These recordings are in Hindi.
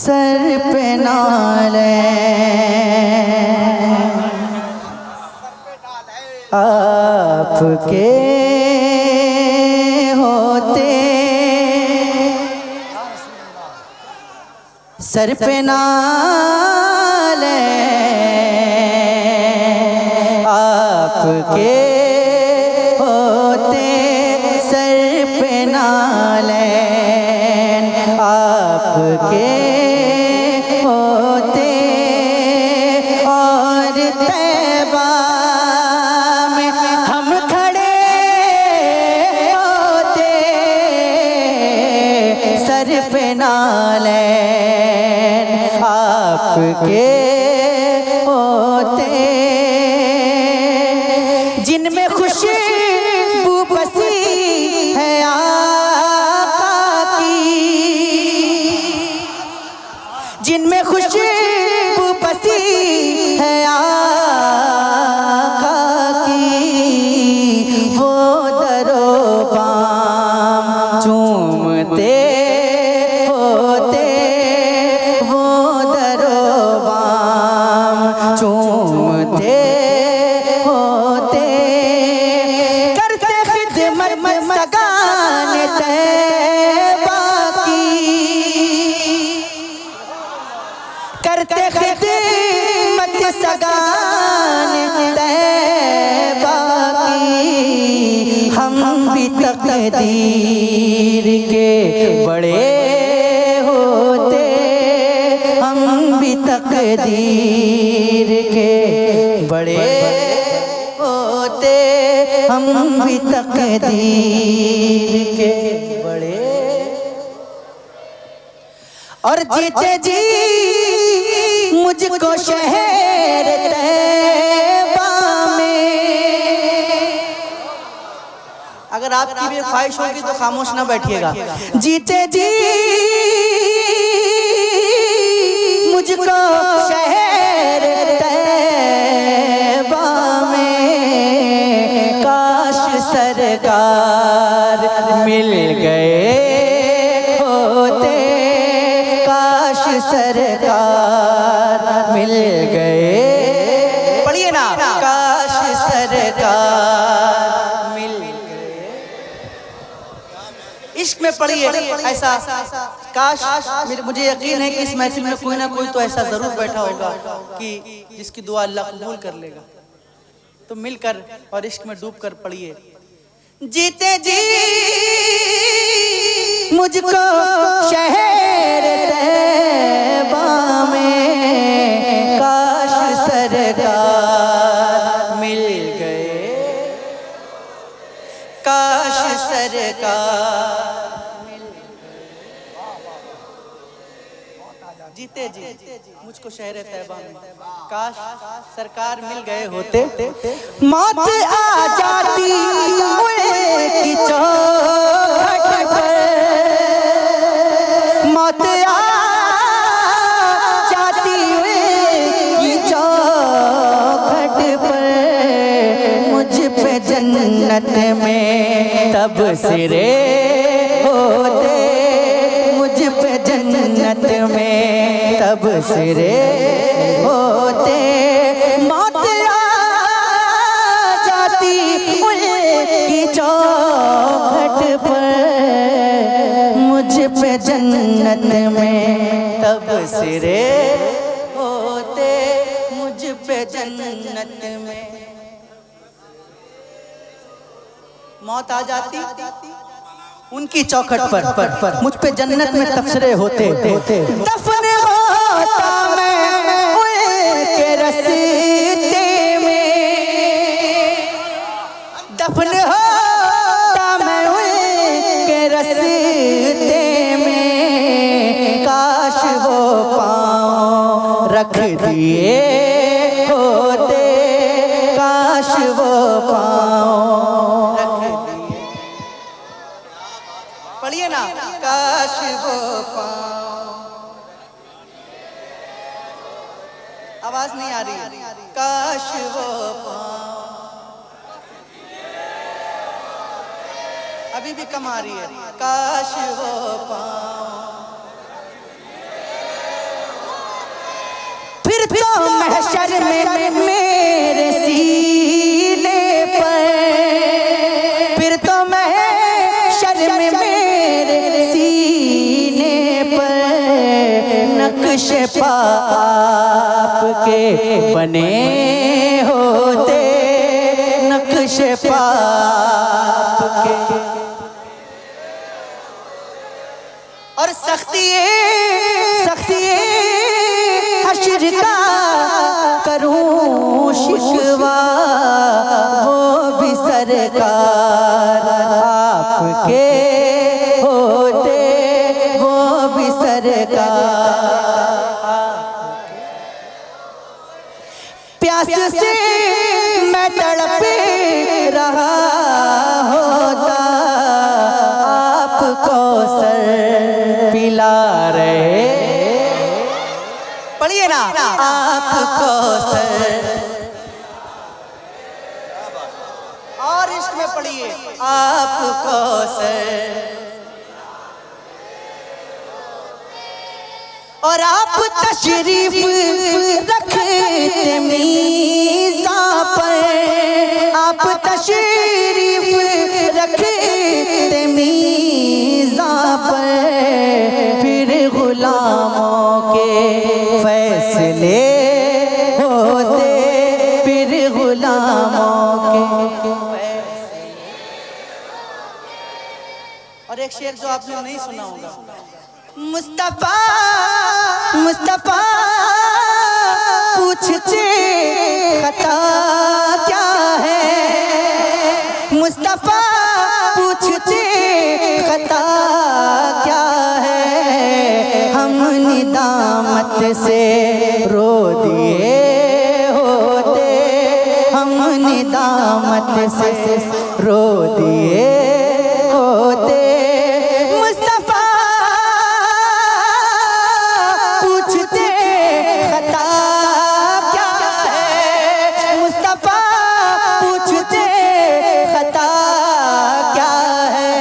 सर पे नाले आपके होते, सर पे नाले आपके होते, सर पे नाले आपके होते, और तैबा में हम खड़े होते, सर पे नाले आपके होते, जिनमें खुशबू बसी है आका की, जिनमें खुशबू बसी है आका की, वो दरो बाम चूमते होते, वो दरो बाम चूमते होते, करते खिदमत सगाने तैबा की, करते खिदमत सगाने तैबा की, हम भी तकदीर के बड़े होते, हम भी तकदीर के बड़े होते, हम भी तकदीर के बड़े, और जीते जी मुझको शहर तैबा में, अगर आपकी भी ख्वाहिश होगी तो खामोश ना बैठिएगा, जीते जी मुझको शहर तैबा में, काश सरकार मिल गए होते, काश सरकार मिल गए, पढ़िए ना, काश सरकार मिल गए, इश्क में पढ़िए ऐसा, काश, मुझे यकीन है कि इस महफिल में कोई ना कोई तो ऐसा जरूर बैठा होगा कि जिसकी दुआ अल्लाह कबूल कर लेगा, तो मिलकर और इश्क में डूब कर पढ़िए, जीते जी मुझको शहर तैबा में, काश सरकार मिल गए, काश सरकार मिल गए, जीते जी मुझको शहर तैबा में, काश सरकार मिल गए होते, मौत आ जाती की चौखट पर, मौत आ जाती की चौखट पर, मुझ पे जन्नत में तब सिरे होते, मुझ पे जन्नत में तब सिरे होते, मौत आ जाती की चौखट पर, मुझ पे जन्नत में तब सिरे होते, मुझ पे जन्नत में मौत आ जाती उनकी चौखट पर, मुझ पे जन्नत में तबसरे होते, दफन होता मैं उनके रस्ते में, दफन होता मैं उनके रस्ते में, काश वो पाँव रख दिए होते, काश वो पाँव रख दिए, पढ़िए ना, काश वो पाँव, आवाज नहीं आ रही, काश वो पाँव, अभी भी कम आ रही है, काश वो पाँव तो महशर में मेरे सीने पर, फिर तो महशर में मेरे सीने पर नक्श पाप के बने होते, नक्श पाप के। और सख्ती हश्र का करूं शिकवा, वो भी सरकार आपके होते, वो भी सरकार। प्यास से मैं तड़प रहा होता, आप कौसर पिला रहे। पढ़िए ना, आप कौसर। और इश्क में पढ़िए, आप कौसर। और आप तशरीफ रखते मीज़ां पर, आप तशरीफ रखते मीज़ां पर, फिर गुलामों के फैसले होते, फिर गुलामों के। और एक शेर जो आपने नहीं सुना होगा, मुस्तफा मुस्तफा पूछते खता क्या है, मुस्तफा पूछते खता क्या है, हम निदामत से रो दिए होते, हम निदामत से रो दिए होते। मुस्तफा पूछते खता क्या है, मुस्तफा पूछते खता क्या है,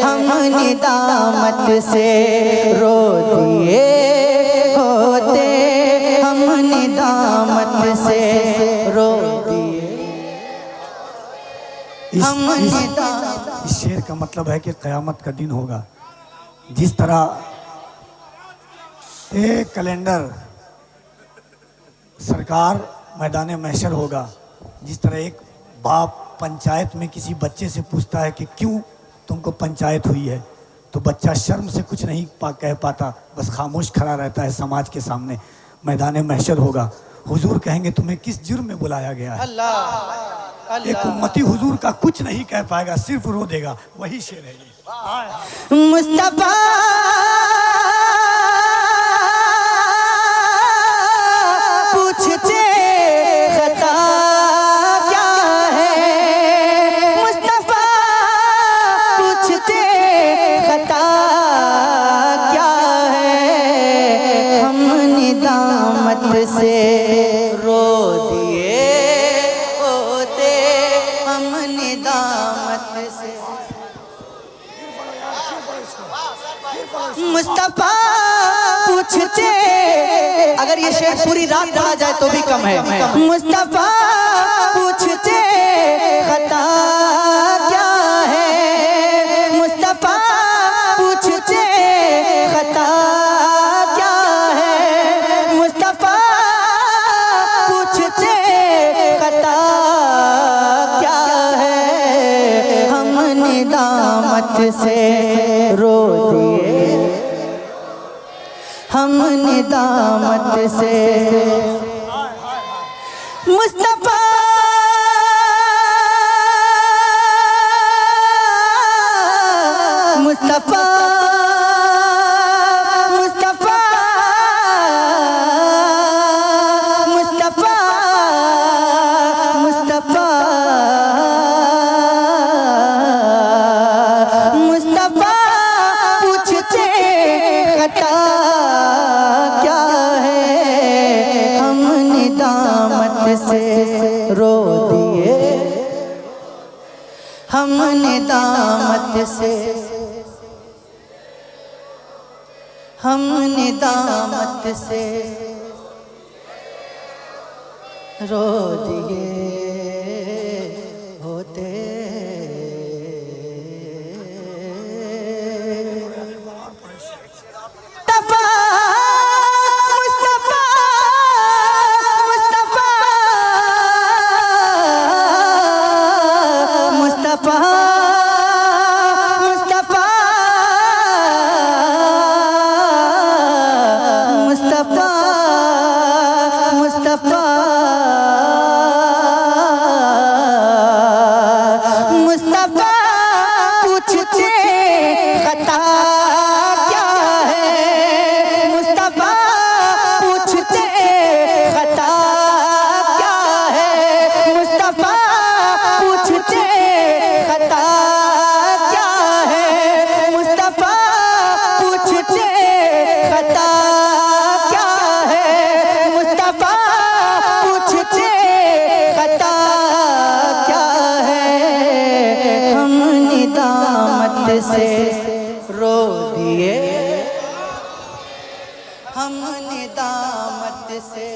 हम निदामत से रो दिए होते, हम निदामत से रो दिए। इस शेर का मतलब है कि क़यामत का दिन होगा। जिस तरह एक कैलेंडर सरकार मैदान महशर होगा, जिस तरह एक बाप पंचायत में किसी बच्चे से पूछता है कि क्यों तुमको पंचायत हुई है, तो बच्चा शर्म से कुछ नहीं कह पाता, बस खामोश खड़ा रहता है समाज के सामने। मैदान महशर होगा, हुजूर कहेंगे तुम्हें किस जुर्म में बुलाया गया है। अल्लाह अल्लाह। एक उम्मती हुजूर का कुछ नहीं कह पाएगा, सिर्फ रो देगा। वही शेर है ये। मुस्तफा पूछते खता क्या है, मुस्तफा पूछते खता क्या है, हम निदामत से रो दिए होते, हम निदामत से। मुस्तफा पूछते, अगर ये शेर पूरी रात पढ़ा जाए तो भी कम है। मुस्तफा पूछते खता क्या है, मुस्तफा पूछते खता क्या है, मुस्तफा पूछते खता क्या है, हम निदामत से रो दिए, हम निदामत से। मुस्तफा मुस्तफा मुस्तफा मुस्तफा मुस्तफा मुस्तफा पूछते खता क्या है, हम निदामत से रो दिए, हम निदामत से, हम निदामत से। रो दिए होते। मुस्तफा मुस्तफा मुस्तफा मुस्तफा मुस्तफा मुस्तफा मुस्तफा पूछते खता क्या है। मुस्तफा पूछते खता क्या है। मुस्तफा पूछते खता क्या है। मुस्तफा पूछते खता क्या है। मुस्तफा पूछते खता क्या है। हम निदामत से रो दिए। हम निदामत से।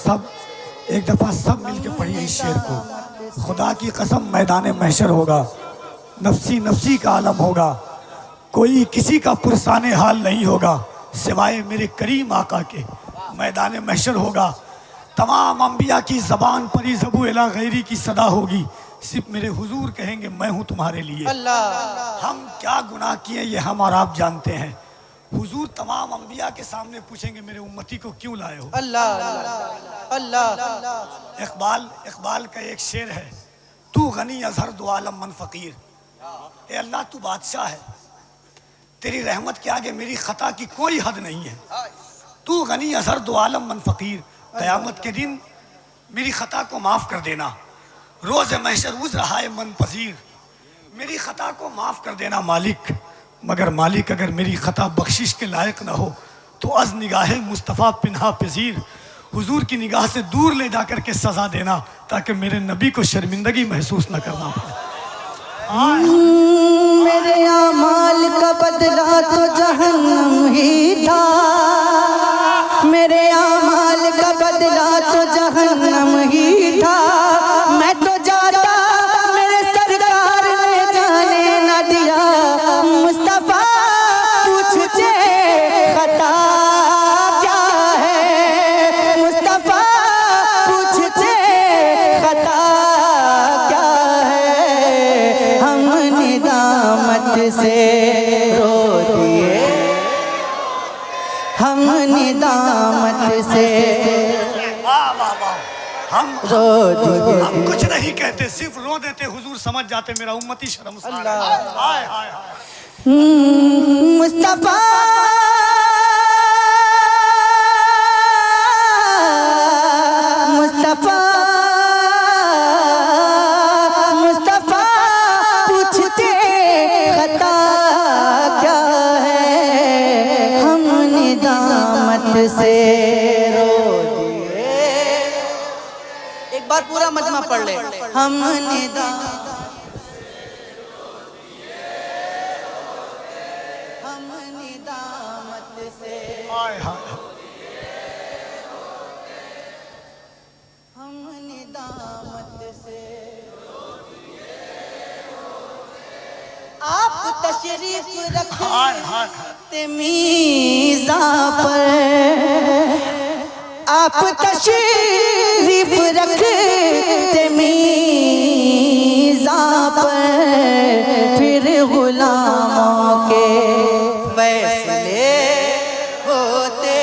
सब एक दफा सब मिलके पढ़िए इस शेर को। खुदा की कसम मैदान महशर होगा, नफसी नफसी का आलम होगा, कोई किसी का पुरसाने हाल नहीं होगा सिवाय मेरे करीम आका के। मैदान महशर होगा, तमाम अंबिया की ज़बान पर ही ज़बू इला गैरी की सदा होगी, सिर्फ मेरे हुजूर कहेंगे मैं हूँ तुम्हारे लिए। अल्लाह हम क्या गुनाह किए ये हम और आप जानते हैं। हुजूर तमाम अंबिया के सामने पूछेंगे मेरे उम्मती को क्यों लाए हो। अल्लाह अल्लाह। इकबाल का एक शेर है, तू गनी अजहर दो आलम मन फकीर। ए अल्लाह तू बादशाह है, तेरी रहमत के आगे मेरी खता की कोई हद नहीं है। तू गनी अजहर दो आलम मन फकीर, क़यामत के दिन मेरी खता को माफ़ कर देना। रोज़ महशर उज़ रहा है मन पजीर, मेरी खता को माफ़ कर देना मालिक। मगर मालिक अगर मेरी खता बख्शिश के लायक न हो तो अज़ निगाहे मुस्तफ़ा पिन्हा पजीर, हुजूर की निगाह से दूर ले जा कर के सज़ा देना ताकि मेरे नबी को शर्मिंदगी महसूस न करना पड़े। मेरे आमाल का बदला तो जहन्नम ही था। मेरे आमाल का बदला तो जहन्नम ही था। मैं तो जाता मेरे सरकार ने जाने न दिया। मुस्तफा पूछते खता क्या है। मुस्तफा पूछते खता क्या है। हम निदामत से रो दिए। हम निदामत से वाह वाह वाह। हम कुछ नहीं कहते, सिर्फ रो देते, हुजूर समझ जाते मेरा उम्मती शर्मसार है। हाय हाय हाय। मुस्तफा मुस्तफा मुस्तफा पूछते खता क्या है। हम निदामत से रो दिए। एक बार पूरा मजमा पढ़ ले। हम निदामत से हाय हाय। हम निदामत से। आप तशरीफ रखते मीज़ा पर। आप तशरीफ रखते मीज़ा पर। फिर गुलामों के फैसले होते।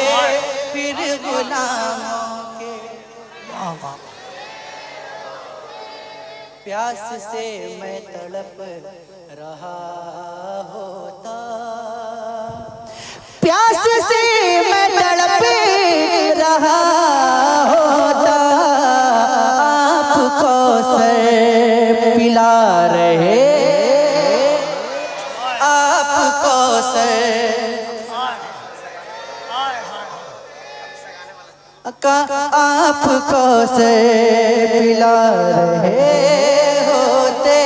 फिर गुलामों के प्यास से मैं तड़प रहा होता। प्यास से मैं तड़प रहा होता। आपको सर पिला रहे। आपको सर आपको से पिला रहे होते।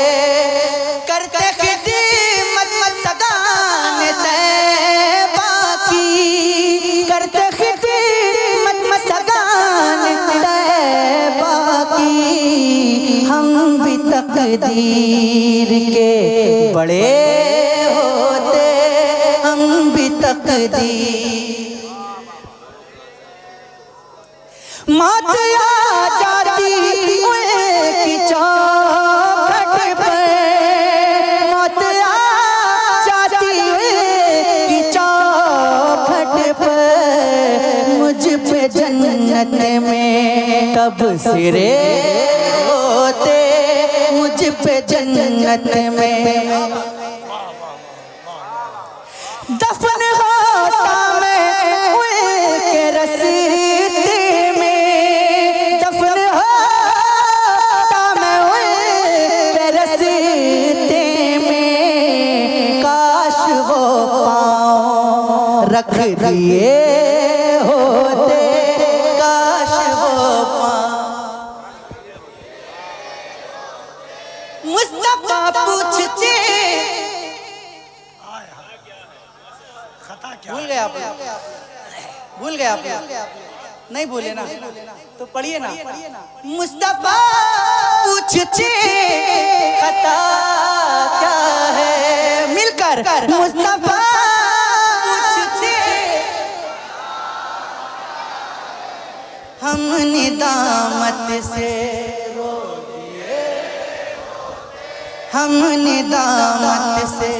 करते खिदमत सगाने तैबा की। करते खिदमत सगाने तकदीर के बड़े होते हम भी तकदीर। मौत आ जाती उनकी चौखट पर, मौत आ जाती उनकी चौखट पर, मुझ पे जन्नत में तब सिरे होते, मुझ पे जन्नत में दफन होता मैं उनके रसीते में, दफन होता मैं उनके रसीते में, काश वो पाँव रख दिए होते, काश वो पाँव। मुस्तफा पूछते, भूल गए आप, भूल गए आप, नहीं भूले ना तो पढ़िए ना। मुस्तफा पूछते खता क्या है, मिलकर मुस्तफा पूछते, हमने दामत से रो दिए, हमने दामत से